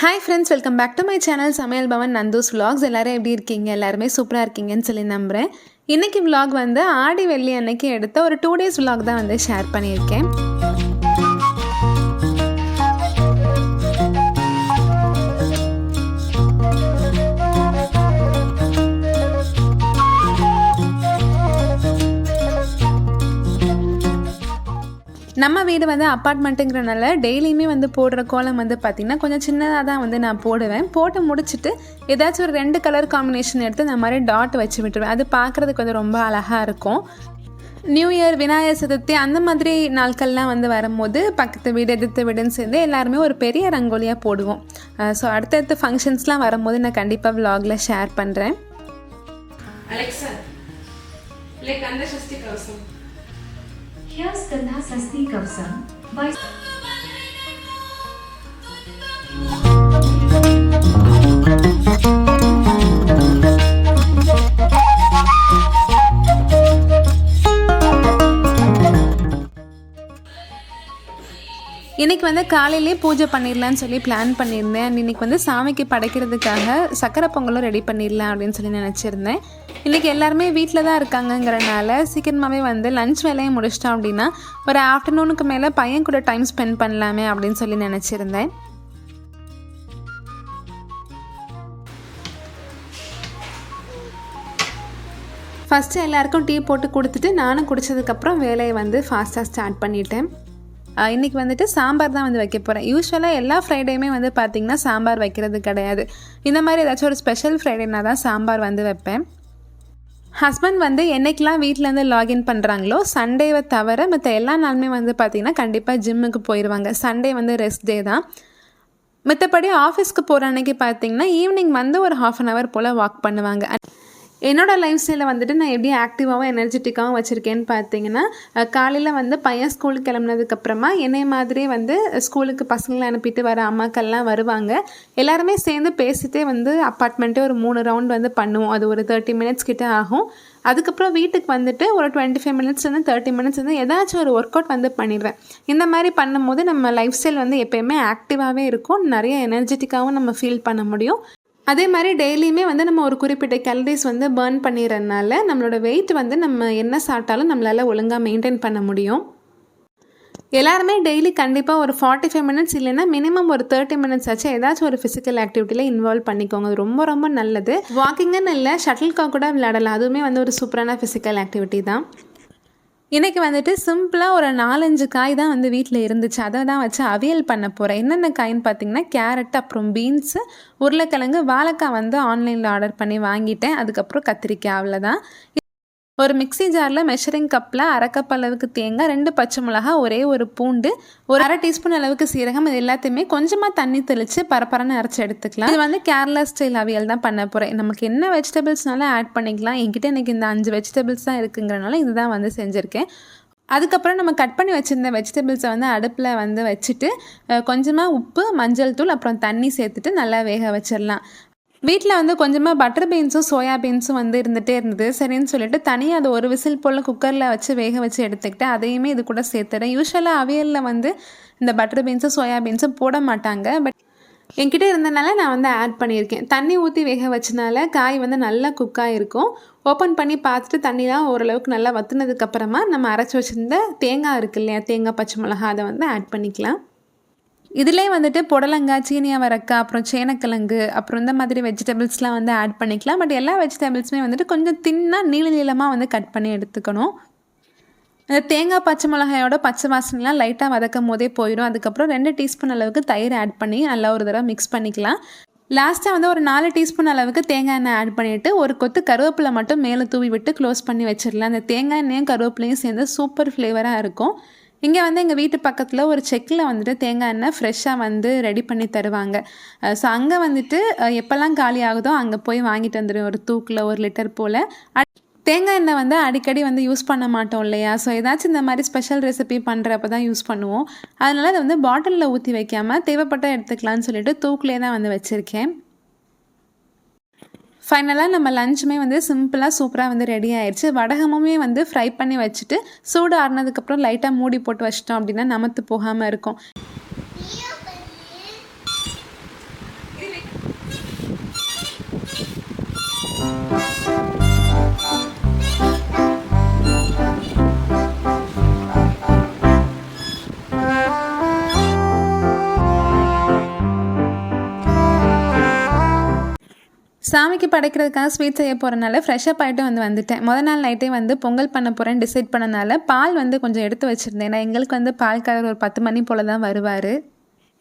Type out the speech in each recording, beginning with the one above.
Hi friends, welcome back to my channel Samayal Bhavan Nandu's vlogs. எல்லாரும் எப்படி இருக்கீங்க? எல்லாரும் சூப்பரா இருக்கீங்கன்னு சொல்லி நம்புறேன். இன்னைக்கு vlog வந்து ஆடி வெள்ளி அன்னைக்கு எடுத்த ஒரு 2 days vlog தான் வந்து ஷேர் பண்ணியிருக்கேன். நம்ம வீடு வந்து அப்பார்ட்மெண்ட்டுங்கிறனால டெய்லியுமே வந்து போடுற கோலம் வந்து பார்த்திங்கன்னா கொஞ்சம் சின்னதாக தான் வந்து நான் போடுவேன். போட்டு முடிச்சுட்டு ஏதாச்சும் ஒரு 2 கலர் காம்பினேஷன் எடுத்து இந்த மாதிரி டாட் வச்சு விட்டுருவேன். அது பார்க்குறதுக்கு வந்து ரொம்ப அழகாக இருக்கும். நியூ இயர், விநாயகர் சதுர்த்தி அந்த மாதிரி நாட்கள்லாம் வந்து வரும்போது பக்கத்து வீடு எதிர்த்து வீடுன்னு சேர்ந்து எல்லாருமே ஒரு பெரிய ரங்கோலியாக போடுவோம். ஸோ அடுத்தடுத்த ஃபங்க்ஷன்ஸ்லாம் வரும்போது நான் கண்டிப்பாக விலாகில் ஷேர் பண்ணுறேன். Here's Kandha Sasti Kavsam by இன்றைக்கி வந்து காலையிலே பூஜை பண்ணிடலான்னு சொல்லி பிளான் பண்ணியிருந்தேன். அண்ட் இன்றைக்கி வந்து சாமிக்கு படைக்கிறதுக்காக சக்கரை பொங்கலும் ரெடி பண்ணிடலாம் அப்படின்னு சொல்லி நினச்சிருந்தேன். இன்றைக்கி எல்லாருமே வீட்டில் தான் இருக்காங்கங்கிறனால சீக்கிரமாகவே வந்து லன்ச் வேலையை முடிச்சிட்டோம் அப்படின்னா ஒரு ஆஃப்டர்நூனுக்கு மேலே பையன் கூட டைம் ஸ்பெண்ட் பண்ணலாமே அப்படின்னு சொல்லி நினச்சிருந்தேன். ஃபஸ்ட்டு எல்லாருக்கும் டீ போட்டு கொடுத்துட்டு நானும் குடித்ததுக்கப்புறம் வேலையை வந்து ஃபாஸ்ட்டாக ஸ்டார்ட் பண்ணிட்டேன். இன்றைக்கி வந்துட்டு சாம்பார் தான் வந்து வைக்க போகிறேன். யூஸ்வலாக எல்லா ஃப்ரைடேயுமே வந்து பார்த்திங்கன்னா சாம்பார் வைக்கிறது கிடையாது. இந்த மாதிரி ஏதாச்சும் ஒரு ஸ்பெஷல் ஃப்ரைடேனா தான் சாம்பார் வந்து வைப்பேன். ஹஸ்பண்ட் வந்து என்றைக்கெலாம் வீட்டிலேருந்து லாகின் பண்ணுறாங்களோ சண்டேவை தவிர மற்ற எல்லா நாளுமே வந்து பார்த்திங்கன்னா கண்டிப்பாக ஜிம்முக்கு போயிடுவாங்க. சண்டே வந்து ரெஸ்ட் டே தான். மற்றபடி ஆஃபீஸ்க்கு போகிற அன்றைக்கி பார்த்திங்கன்னா ஈவினிங் வந்து ஒரு 1/2 hour போல் வாக் பண்ணுவாங்க. என்னோடய லைஃப் ஸ்டைலில் வந்துட்டு நான் எப்படி ஆக்டிவாகவும் எனர்ஜெட்டிக்காகவும் வச்சுருக்கேன்னு பார்த்தீங்கன்னா, காலையில் வந்து பையன் ஸ்கூலுக்கு கிளம்புனதுக்கப்புறமா என்னை மாதிரியே வந்து ஸ்கூலுக்கு பசங்களை அனுப்பிட்டு வர அம்மாக்கள்லாம் வருவாங்க. எல்லாருமே சேர்ந்து பேசிகிட்டே வந்து அப்பார்ட்மெண்ட்டே ஒரு 3 ரவுண்ட் வந்து பண்ணுவோம். அது ஒரு 30 minutes கிட்ட ஆகும். அதுக்கப்புறம் வீட்டுக்கு வந்துட்டு ஒரு 25 minutes 30 minutes வந்து ஏதாச்சும் ஒரு ஒர்க் அவுட் வந்து பண்ணிடுவேன். இந்த மாதிரி பண்ணும்போது நம்ம லைஃப் ஸ்டைல் வந்து எப்போயுமே ஆக்டிவாகவே இருக்கும். நிறைய எனர்ஜெட்டிக்காகவும் நம்ம ஃபீல் பண்ண முடியும். அதே மாதிரி டெய்லியுமே வந்து நம்ம ஒரு குறிப்பிட்ட கேலரிஸ் வந்து பர்ன் பண்ணிடுறதுனால நம்மளோட வெயிட் வந்து நம்ம என்ன சாப்பிட்டாலும் நம்மளால் ஒழுங்காக மெயின்டைன் பண்ண முடியும். எல்லாருமே டெய்லி கண்டிப்பாக ஒரு 45 minutes இல்லைன்னா மினிமம் ஒரு 30 minutes ஆச்சு ஏதாச்சும் ஒரு ஃபிசிக்கல் ஆக்டிவிட்டியில் இன்வால்வ் பண்ணிக்கோங்க. அது ரொம்ப ரொம்ப நல்லது. வாக்கிங்குன்னு இல்லை, ஷட்டில் காக் கூட விளையாடலாம். அதுவுமே வந்து ஒரு சூப்பரான ஃபிசிக்கல் ஆக்டிவிட்டி தான். இன்றைக்கி வந்துட்டு சிம்பிளாக ஒரு 4-5 காய் தான் வந்து வீட்டில் இருந்துச்சு. அதை தான் வச்சு அவியல் பண்ண போகிறேன். என்னென்ன காயின்னு பார்த்தீங்கன்னா கேரட், அப்புறம் பீன்ஸு, உருளைக்கிழங்கு, வாழைக்காய் வந்து ஆன்லைனில் ஆர்டர் பண்ணி வாங்கிட்டேன். அதுக்கப்புறம் கத்திரிக்காய், அவ்வளோதான். ஒரு மிக்ஸி ஜாரில் மெஷரிங் கப்பில் 1/2 கப் அளவுக்கு தேங்காய், 2 பச்சை மிளகா, ஒரே ஒரு பூண்டு, ஒரு 1/2 டீஸ்பூன் அளவுக்கு சீரகம், இது எல்லாத்தையுமே கொஞ்சமாக தண்ணி தெளித்து பரப்பரன்னு அரைச்சி எடுத்துக்கலாம். இது வந்து கேரளா ஸ்டைல் அவியல் தான் பண்ண போகிறேன். நமக்கு என்ன வெஜிடபிள்ஸ்னாலும் ஆட் பண்ணிக்கலாம். என்கிட்ட இன்றைக்கி இந்த 5 வெஜிடபிள்ஸ் தான் இருக்குங்கிறனால இதுதான் வந்து செஞ்சுருக்கேன். அதுக்கப்புறம் நம்ம கட் பண்ணி வச்சுருந்த வெஜிடபிள்ஸை வந்து அடுப்பில் வந்து வச்சுட்டு கொஞ்சமாக உப்பு, மஞ்சள் தூள், அப்புறம் தண்ணி சேர்த்துட்டு நல்லா வேக வச்சிடலாம். வீட்டில் வந்து கொஞ்சமாக பட்டர் பீன்ஸும் சோயா பீன்ஸும் வந்து இருந்துகிட்டே இருந்தது. சரின்னு சொல்லிட்டு தனியாக அதை ஒரு விசில் போல் குக்கரில் வச்சு வேக வச்சு எடுத்துக்கிட்டு அதையுமே இது கூட சேர்த்துறேன். யூஸ்வலாக அவியலில் வந்து இந்த பட்டர் பீன்ஸும் சோயா பீன்ஸும் போட மாட்டாங்க. பட் என்கிட்ட இருந்தனால நான் வந்து ஆட் பண்ணியிருக்கேன். தண்ணி ஊற்றி வேக வச்சனால காய் வந்து நல்லா குக்காக இருக்கும். ஓப்பன் பண்ணி பார்த்துட்டு தண்ணிலாம் ஓரளவுக்கு நல்லா வற்றுனதுக்கப்புறமா நம்ம அரைச்சி வச்சுருந்த தேங்காய் இருக்கு இல்லையா, தேங்காய், பச்சை மிளகா, அதை வந்து ஆட் பண்ணிக்கலாம். இதிலே வந்துட்டு புடலங்காய், சீனி அவரைக்காய், அப்புறம் சேனக்கிழங்கு, அப்புறம் இந்த மாதிரி வெஜிடபிள்ஸ்லாம் வந்து ஆட் பண்ணிக்கலாம். பட் எல்லா வெஜிடபிள்ஸுமே வந்துட்டு கொஞ்சம் தின்னாக நீளமாக வந்து கட் பண்ணி எடுத்துக்கணும். அந்த தேங்காய், பச்சை மிளகாயோட பச்சை வாசனைலாம் லைட்டாக வதக்கும் போதே போயிடும். அதுக்கப்புறம் 2 டீஸ்பூன் அளவுக்கு தயிர் ஆட் பண்ணி நல்லா ஒரு தடவை மிக்ஸ் பண்ணிக்கலாம். லாஸ்ட்டாக வந்து ஒரு 4 டீஸ்பூன் அளவுக்கு தேங்காய் எண்ணெய் ஆட் பண்ணிவிட்டு ஒரு கொத்து கருவேப்பிலை மட்டும் மேலே தூவி விட்டு க்ளோஸ் பண்ணி வச்சிடலாம். அந்த தேங்காய் எண்ணெயும் கருவேப்பிலையும் சேர்ந்து சூப்பர் ஃப்ளேவராக இருக்கும். இங்கே வந்து எங்கள் வீட்டு பக்கத்தில் ஒரு செக்கில் வந்துட்டு தேங்காய் எண்ணெய் ஃப்ரெஷ்ஷாக வந்து ரெடி பண்ணி தருவாங்க. ஸோ அங்கே வந்துட்டு எப்போல்லாம் காலி ஆகுதோ அங்கே போய் வாங்கிட்டு வந்துடுவேன். ஒரு தூக்கில் 1 லிட்டர் போல். தேங்காய் எண்ணெய் வந்து அடிக்கடி வந்து யூஸ் பண்ண மாட்டோம் இல்லையா. ஸோ ஏதாச்சும் இந்த மாதிரி ஸ்பெஷல் ரெசிபி பண்ணுறப்ப தான் யூஸ் பண்ணுவோம். அதனால் அதை வந்து பாட்டிலில் ஊற்றி வைக்காமல் தேவைப்பட்டால் எடுத்துக்கலான்னு சொல்லிட்டு தூக்கிலே தான் வந்து வச்சுருக்கேன். ஃபைனலாக நம்ம லஞ்சுமே வந்து சிம்பிளாக சூப்பராக வந்து ரெடி ஆயிடுச்சு. வடகமுமே வந்து ஃப்ரை பண்ணி வச்சுட்டு சூடு ஆறுனதுக்கப்புறம் லைட்டாக மூடி போட்டு வச்சிட்டோம் அப்படின்னா நமத்து போகாமல் இருக்கும். சாமிக்கு படைக்கிறதுக்காக ஸ்வீட் செய்ய போகிறனால ஃப்ரெஷ்ஷப் ஆகிட்டு வந்துட்டேன். முதல் நாள் நைட்டே பொங்கல் பண்ண போகிறேன்னு டிசைட் பண்ணனால பால் கொஞ்சம் எடுத்து வச்சுருந்தேன். ஏன்னா எங்களுக்கு பால்காரர் ஒரு 10 மணி போல் தான் வருவார்.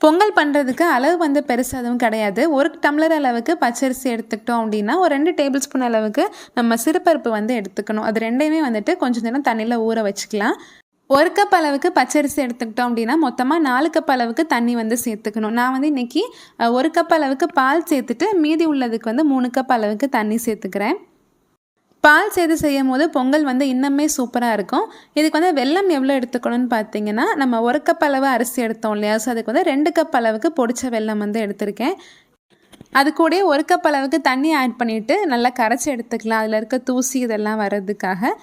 பொங்கல் பண்ணுறதுக்கு அளவு பெருசாக எதுவும் கிடையாது. 1 டம்ளர் அளவுக்கு பச்சரிசி எடுத்துக்கிட்டோம் அப்படின்னா ஒரு 2 டேபிள் ஸ்பூன் அளவுக்கு நம்ம சிறுபருப்பு எடுத்துக்கணும். அது ரெண்டையுமே கொஞ்சம் நேரம் தண்ணியில் ஊற வச்சுக்கலாம். 1 கப் அளவுக்கு பச்சரிசி எடுத்துக்கிட்டோம் அப்படின்னா மொத்தமாக 4 கப் அளவுக்கு தண்ணி சேர்த்துக்கணும். நான் இன்றைக்கி 1 கப் அளவுக்கு பால் சேர்த்துட்டு மீதி உள்ளதுக்கு 3 கப் அளவுக்கு தண்ணி சேர்த்துக்கிறேன். பால் சேர்த்து செய்யும் போது பொங்கல் இன்னுமே சூப்பராக இருக்கும். இதுக்கு வெல்லம் எவ்வளோ எடுத்துக்கணும்னு பார்த்தீங்கன்னா, நம்ம 1 கப் அளவு அரிசி எடுத்தோம் இல்லையா, ஸோ அதுக்கு 2 கப் அளவுக்கு பொடிச்ச வெல்லம் எடுத்திருக்கேன். அது கூட 1 கப் அளவுக்கு தண்ணி ஆட் பண்ணிவிட்டு நல்லா கரைச்சி எடுத்துக்கலாம், அதில் இருக்க தூசி இதெல்லாம் வர்றதுக்காக.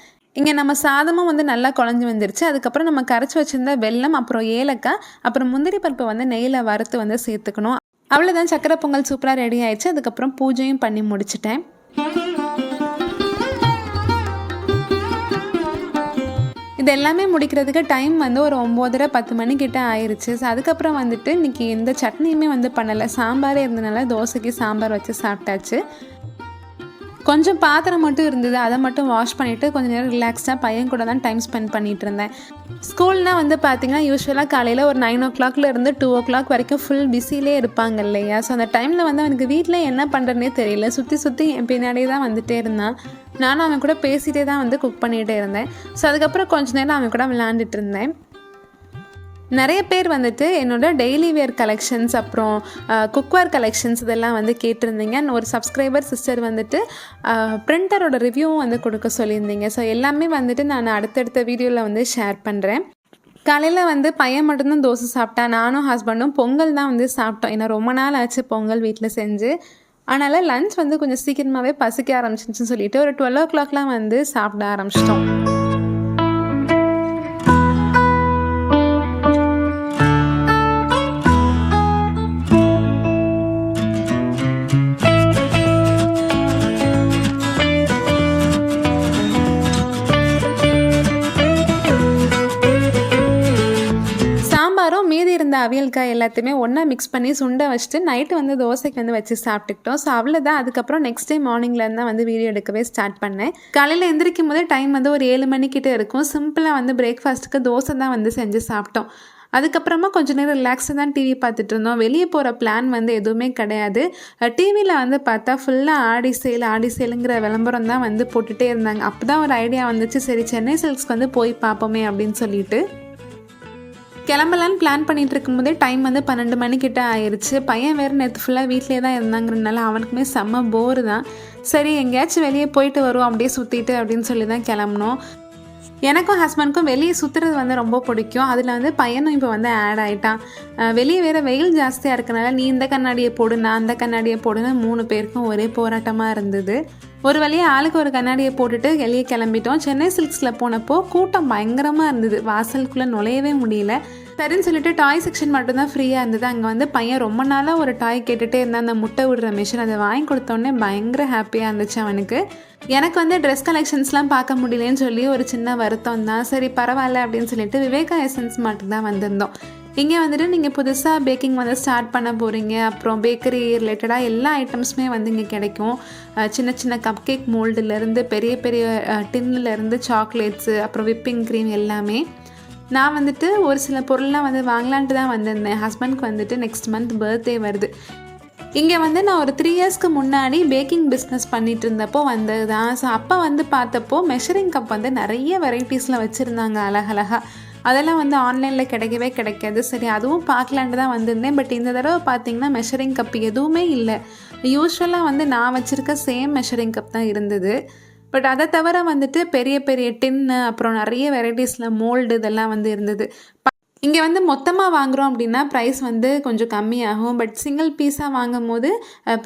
இங்கே நம்ம சாதமும் நல்லா குழஞ்சி வந்துருச்சு. அதுக்கப்புறம் நம்ம கரைச்சி வச்சுருந்த வெல்லம், அப்புறம் ஏலக்காய், அப்புறம் முந்திரி பருப்பு நெய்யில் வறுத்து சேர்த்துக்கணும். அவ்வளோதான், சக்கரை பொங்கல் சூப்பராக ரெடி ஆயிடுச்சு. அதுக்கப்புறம் பூஜையும் பண்ணி முடிச்சிட்டேன். இது எல்லாமே முடிக்கிறதுக்கு டைம் ஒரு 9:30 10 மணிக்கிட்ட ஆயிடுச்சு. ஸோ அதுக்கப்புறம் இன்றைக்கி எந்த சட்னியுமே பண்ணலை. சாம்பாரே இருந்தனால தோசைக்கு சாம்பார் வச்சு சாப்பிட்டாச்சு. கொஞ்சம் பாத்திரம் மட்டும் இருந்தது, அதை மட்டும் வாஷ் பண்ணிவிட்டு கொஞ்சம் நேரம் ரிலாக்ஸ்டாக பையன் கூட தான் டைம் ஸ்பெண்ட் பண்ணிகிட்டு இருந்தேன். ஸ்கூல்னால் பார்த்திங்கன்னா யூஸ்வலாக காலையில் ஒரு 9 o'clock இருந்து 2 o'clock வரைக்கும் ஃபுல் பிஸிலே இருப்பாங்க இல்லையா. ஸோ அந்த டைமில் அவனுக்கு வீட்டில் என்ன பண்ணுறதுனே தெரியல. சுற்றி என் பின்னாடியே தான் வந்துகிட்டே இருந்தான். நானும் அவன் கூட பேசிகிட்டே தான் குக் பண்ணிகிட்டே இருந்தேன். ஸோ அதுக்கப்புறம் கொஞ்சம் நேரம் அவன் கூட விளையாண்டுட்டு இருந்தேன். நிறைய பேர் என்னோட டெய்லி வேர் கலெக்ஷன்ஸ், அப்புறம் குக்வேர் கலெக்ஷன்ஸ் இதெல்லாம் கேட்டிருந்தீங்க. ஒரு சப்ஸ்கிரைபர் சிஸ்டர் பிரிண்டரோட ரிவ்யூவும் கொடுக்க சொல்லியிருந்தீங்க. ஸோ எல்லாமே நான் அடுத்தடுத்த வீடியோவில் ஷேர் பண்ணுறேன். காலையில் பையன் மட்டும்தான் தோசை சாப்பிட்டான். நானும் ஹஸ்பண்டும் பொங்கல் தான் சாப்பிட்டோம். ஏன்னா ரொம்ப நாள் ஆச்சு பொங்கல் வீட்டில் செஞ்சு. அதனால் லன்ச் கொஞ்சம் சீக்கிரமாகவே பசிக்க ஆரம்பிச்சிச்சுன்னு சொல்லிட்டு ஒரு 12 o'clockலாம் சாப்பிட ஆரம்பிச்சிட்டோம். மீதி இருந்த அவியல்காய் எல்லாத்தையுமே ஒன்றா மிக்ஸ் பண்ணி சுண்டை வச்சுட்டு நைட்டு தோசைக்கு வச்சு சாப்பிட்டுக்கிட்டோம். ஸோ அவ்வளோதான். அதுக்கப்புறம் நெக்ஸ்ட் டே மார்னிங்லேருந்து தான் வீடியோ எடுக்கவே ஸ்டார்ட் பண்ணேன். காலையில் எந்திரிக்கும் போதே டைம் ஒரு 7 மணிக்கிட்ட இருக்கும். சிம்பிளாக பிரேக்ஃபாஸ்ட்டுக்கு தோசை தான் செஞ்சு சாப்பிட்டோம். அதுக்கப்புறமா கொஞ்சம் நேரம் ரிலாக்ஸாக தான் டிவி பார்த்துட்டு இருந்தோம். வெளியே போகிற பிளான் எதுவுமே கிடையாது. டிவியில் பார்த்தா ஃபுல்லாக ஆடி சேலுங்கிற விளம்பரம் தான் போட்டுகிட்டே இருந்தாங்க. அப்போ தான் ஒரு ஐடியா வந்துச்சு, சரி சென்னை சில்க்ஸ்க்கு போய் பார்ப்போமே அப்படின்னு சொல்லிட்டு கிளம்பலான்னு பிளான் பண்ணிகிட்டு இருக்கும்போதே டைம் 12 மணிக்கிட்ட ஆயிடுச்சு. பையன் வேறு நேற்று ஃபுல்லாக வீட்டிலே தான் இருந்தாங்கிறதுனால அவனுக்குமே செம்ம போர் தான். சரி எங்கேயாச்சும் வெளியே போயிட்டு வருவோம், அப்படியே சுற்றிட்டு அப்படின்னு சொல்லி தான் கிளம்புனோம். எனக்கும் ஹஸ்பண்டுக்கும் வெளியே சுற்றுறது ரொம்ப பிடிக்கும். அதில் பையனும் இப்போ ஆட் ஆகிட்டான். வெளியே வேறு வெயில் ஜாஸ்தியாக இருக்கனால நீ இந்த கண்ணாடியை போடு, நான் அந்த கண்ணாடியை போடுன்னு 3 பேருக்கும் ஒரே போராட்டமாக இருந்தது. ஒரு வழியாக ஆளுக்கு ஒரு கண்ணாடியை போட்டுட்டு வெளியே கிளம்பிட்டோம். சென்னை சில்க்ஸில் போனப்போ கூட்டம் பயங்கரமாக இருந்தது. வாசலுக்குள்ளே நுழையவே முடியல. சரின்னு சொல்லிட்டு டாய் செக்ஷன் மட்டும்தான் ஃப்ரீயாக இருந்தது. அங்கே பையன் ரொம்ப நாளாக ஒரு டாய் கேட்டுகிட்டே இருந்தான், அந்த முட்டை விடுற மிஷின். அதை வாங்கி கொடுத்தோடனே பயங்கர ஹாப்பியாக இருந்துச்சு அவனுக்கு. எனக்கு ட்ரெஸ் கலெக்ஷன்ஸ்லாம் பார்க்க முடியலன்னு சொல்லி ஒரு சின்ன வருத்தம் தான். சரி பரவாயில்ல அப்படின்னு சொல்லிட்டு விவேகா எசன்ஸ் மட்டும் தான் வந்திருந்தோம். இங்கே நீங்கள் புதுசாக பேக்கிங் ஸ்டார்ட் பண்ண போகிறீங்க, அப்புறம் பேக்கரி ரிலேட்டடாக எல்லா ஐட்டம்ஸுமே இங்கே கிடைக்கும். சின்ன சின்ன கப் கேக் மோல்டுலேருந்து பெரிய பெரிய டின்னிலேருந்து சாக்லேட்ஸு, அப்புறம் விப்பிங் க்ரீம் எல்லாமே. நான் ஒரு சில பொருள்லாம் வாங்கலான்ட்டு தான் வந்திருந்தேன். ஹஸ்பண்ட்க்கு நெக்ஸ்ட் மந்த் பர்த்டே வருது. இங்கே நான் ஒரு 3 இயர்ஸ்க்கு முன்னாடி பேக்கிங் பிஸ்னஸ் பண்ணிகிட்டு இருந்தப்போ வந்தது தான். ஸோ அப்போ பார்த்தப்போ மெஷரிங் கப் நிறைய வெரைட்டிஸில் வச்சுருந்தாங்க அழகழகாக. அதெல்லாம் ஆன்லைனில் கிடைக்கவே கிடைக்காது. சரி அதுவும் பார்க்கலான்ட்டு தான் வந்திருந்தேன். பட் இந்த தடவை பார்த்திங்கன்னா மெஷரிங் கப் எதுவுமே இல்லை. யூஸ்வலாக நான் வச்சுருக்க சேம் மெஷரிங் கப் தான் இருந்தது. பட் அதை தவிர பெரிய பெரிய டின்னு, அப்புறம் நிறைய வெரைட்டிஸில் மோல்டு இதெல்லாம் இருந்தது. இங்கே மொத்தமாக வாங்குகிறோம் அப்படின்னா ப்ரைஸ் கொஞ்சம் கம்மியாகும். பட் சிங்கிள் பீஸாக வாங்கும் போது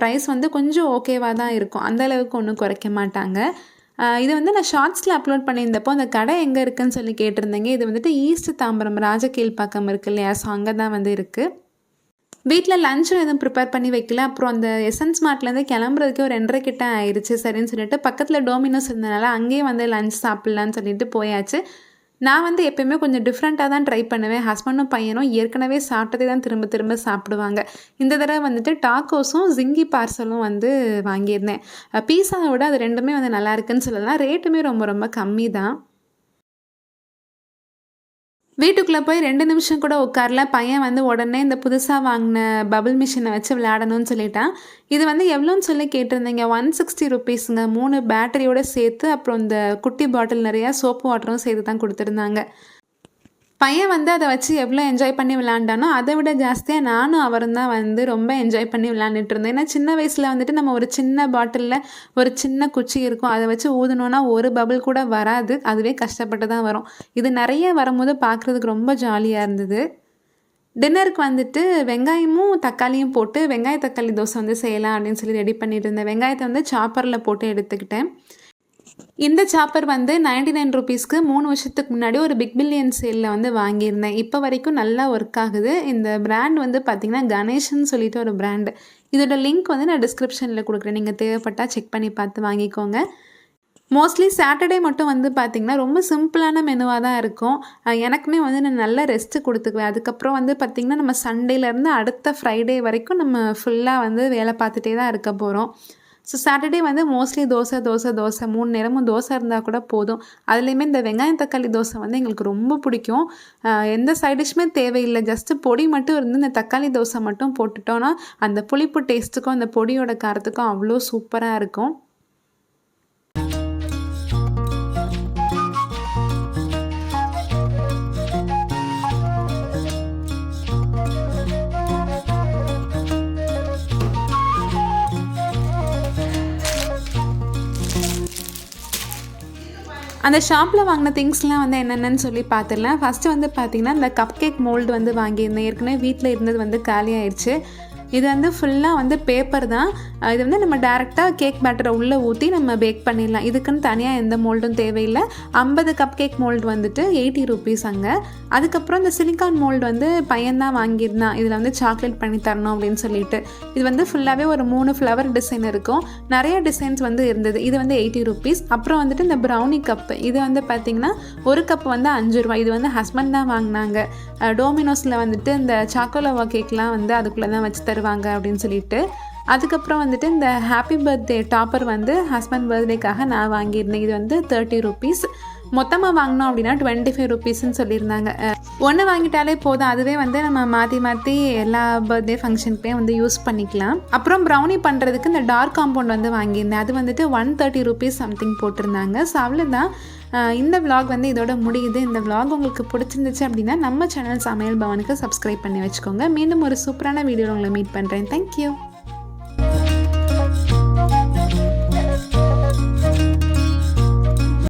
ப்ரைஸ் கொஞ்சம் ஓகேவாக தான் இருக்கும். அந்தளவுக்கு ஒன்றும் குறைக்க மாட்டாங்க. இது நான் ஷார்ட்ஸில் அப்லோட் பண்ணியிருந்தப்போ அந்த கடை எங்கே இருக்குதுன்னு சொல்லி கேட்டிருந்தேங்க. இது ஈஸ்ட் தாம்பரம் ராஜகீழ்பாக்கம் இருக்குது இல்லையா, ஸோ அங்கே தான் இருக்குது. வீட்டில் லஞ்சும் எதுவும் ப்ரிப்பேர் பண்ணி வைக்கல. அப்புறம் அந்த எசன்ஸ் மார்ட்லேருந்து கிளம்புறதுக்கே ஒரு 2:30 கிட்ட ஆயிடுச்சு. சரின்னு சொல்லிட்டு பக்கத்தில் டோமினோஸ் இருந்தனால அங்கேயே லஞ்ச் சாப்பிட்லான்னு சொல்லிட்டு போயாச்சு. நான் வந்து எப்பயுமே கொஞ்சம் டிஃப்ரெண்ட்டாக தான் ட்ரை பண்ணுவேன். ஹஸ்பண்டும் பையனும் ஏற்கனவே சாப்பிட்டதே தான் திரும்ப திரும்ப சாப்பிடுவாங்க. இந்த தடவை வந்துட்டு டாக்கோஸும் ஜிங்கி பார்சலும் வந்து வாங்கியிருந்தேன். பீஸாவை விட அது ரெண்டுமே வந்து நல்லா இருக்குன்னு சொல்லலாம். ரேட்டுமே ரொம்ப ரொம்ப கம்மி தான். வீட்டுக்குள்ளே போய் 2 நிமிஷம் கூட உட்காரல. பையன் வந்து உடனே இந்த புதுசாக வாங்கின பபிள் மிஷினை வச்சு விளையாடணும்னு சொல்லிட்டான். இது வந்து எவ்வளோன்னு சொல்லி கேட்டிருந்தீங்க. 160 ருபீஸுங்க. 3 பேட்டரியோடு சேர்த்து, அப்புறம் இந்த குட்டி பாட்டில் நிறையா சோப்பு வாட்டரும் சேர்த்து தான் கொடுத்துருந்தாங்க. பையன் வந்து அதை வச்சு எவ்வளோ என்ஜாய் பண்ணி விளையாண்டானோ அதை விட ஜாஸ்தியாக நானும் அவரும் தான் வந்து ரொம்ப என்ஜாய் பண்ணி விளையாண்டுட்டு இருந்தோம். ஏன்னா சின்ன வயசில் வந்துட்டு நம்ம ஒரு சின்ன பாட்டிலில் ஒரு சின்ன குச்சி இருக்கும், அதை வச்சு ஊதுனோன்னா ஒரு பபிள் கூட வராது, அதுவே கஷ்டப்பட்டு தான் வரும். இது நிறைய வரும்போது பார்க்குறதுக்கு ரொம்ப ஜாலியாக இருந்தது. டின்னருக்கு வந்துட்டு வெங்காயமும் தக்காளியும் போட்டு வெங்காய தக்காளி தோசை வந்து செய்யலாம் அப்படின்னு சொல்லி ரெடி பண்ணிட்டு இருந்தேன். வெங்காயத்தை வந்து சாப்பரில் போட்டு எடுத்துக்கிட்டேன். இந்த சாப்பர் வந்து 99 ருபீஸ்க்கு 3 வருஷத்துக்கு முன்னாடி ஒரு பிக் பில்லியன் சேலில் வந்து வாங்கியிருந்தேன். இப்போ வரைக்கும் நல்லா ஒர்க் ஆகுது. இந்த பிராண்ட் வந்து பார்த்திங்கன்னா கணேஷ்னு சொல்லிட்டு ஒரு பிராண்டு. இதோட லிங்க் வந்து நான் டிஸ்கிரிப்ஷனில் கொடுக்குறேன். நீங்கள் தேவைப்பட்டால் செக் பண்ணி பார்த்து வாங்கிக்கோங்க. மோஸ்ட்லி சாட்டர்டே மட்டும் வந்து பார்த்திங்கன்னா ரொம்ப சிம்பிளான மெனுவாக தான் இருக்கும். எனக்குமே வந்து நான் நல்ல ரெஸ்ட்டு கொடுத்துக்குவேன். அதுக்கப்புறம் வந்து பார்த்திங்கன்னா நம்ம சண்டேலேருந்து அடுத்த ஃப்ரைடே வரைக்கும் நம்ம ஃபுல்லாக வந்து வேலை பார்த்துட்டே தான் இருக்க போகிறோம். ஸோ சாட்டர்டே வந்து மோஸ்ட்லி தோசை 3 நேரமும் தோசை இருந்தால் கூட போதும். அதுலேயுமே இந்த வெங்காயம் தக்காளி தோசை வந்து எங்களுக்கு ரொம்ப பிடிக்கும். எந்த சைட் டிஷ்ஷுமே தேவையில்லை, ஜஸ்ட்டு பொடி மட்டும் இருந்து இந்த தக்காளி தோசை மட்டும் போட்டுட்டோன்னா அந்த புளிப்பு டேஸ்ட்டுக்கும் அந்த பொடியோட காரத்துக்கும் அவ்வளோ சூப்பராக இருக்கும். அந்த ஷாப்பில் வாங்கின திங்ஸ்லாம் வந்து என்னென்னு சொல்லி பார்த்துடலாம். ஃபஸ்ட்டு வந்து பார்த்திங்கன்னா இந்த கப் கேக் மோல்டு வந்து வாங்கியிருந்தேன். ஏற்கனவே வீட்டில் இருந்தது வந்து காலி ஆயிடுச்சு. இது வந்து ஃபுல்லாக வந்து பேப்பர் தான். இது வந்து நம்ம டேரெக்டாக கேக் பேட்டரை உள்ளே ஊற்றி நம்ம பேக் பண்ணிடலாம். இதுக்குன்னு தனியாக எந்த மோல்டும் தேவையில்லை. 50 கப் கேக் மோல்டு வந்துட்டு 80 ருபீஸ் அங்கே. அதுக்கப்புறம் இந்த சிலிக்கான் மோல்டு வந்து பையன்தான் வாங்கியிருந்தான். இதில் வந்து சாக்லேட் பண்ணி தரணும் அப்படின்னு சொல்லிட்டு. இது வந்து ஃபுல்லாகவே ஒரு 3 ஃப்ளவர் டிசைன் இருக்கும். நிறைய டிசைன்ஸ் வந்து இருந்தது. இது வந்து 80 ருபீஸ். அப்புறம் வந்துட்டு இந்த ப்ரௌனி கப்பு, இது வந்து பார்த்திங்கன்னா ஒரு கப் வந்து 5 ரூபா. இது வந்து ஹஸ்பண்ட் தான் வாங்கினாங்க. டோமினோஸில் வந்துட்டு இந்த சாக்கோலோவா கேக்லாம் வந்து அதுக்குள்ளே தான் வச்சு தருவாங்க அப்படின்னு சொல்லிட்டு. அதுக்கப்புறம் வந்துட்டு இந்த ஹாப்பி பர்த்டே டாப்பர் வந்து ஹஸ்பண்ட் பர்த்டேக்காக நான் வாங்கியிருந்தேன். இது வந்து 30 ருபீஸ். மொத்தமாக வாங்கினோம் அப்படின்னா 25 ருபீஸ்ன்னு சொல்லியிருந்தாங்க. ஒன்று வாங்கிட்டாலே போதும், அதுவே வந்து நம்ம மாற்றி எல்லா பர்த்டே ஃபங்க்ஷனுக்குமே வந்து யூஸ் பண்ணிக்கலாம். அப்புறம் ப்ரௌனி பண்ணுறதுக்கு இந்த டார்க் காம்பவுண்ட் வந்து வாங்கியிருந்தேன். அது வந்துட்டு 130 ருபீஸ் சம்திங் போட்டிருந்தாங்க. ஸோ அவ்வளோதான். இந்த விலாக் வந்து இதோட முடியுது. இந்த விலாக் உங்களுக்கு பிடிச்சிருந்துச்சு அப்படின்னா நம்ம சேனல் சமையல் பவனுக்கு சப்ஸ்கிரைப் பண்ணி வச்சுக்கோங்க. மீண்டும் ஒரு சூப்பரான வீடியோவில் உங்களை மீட் பண்ணுறேன். தேங்க்யூ.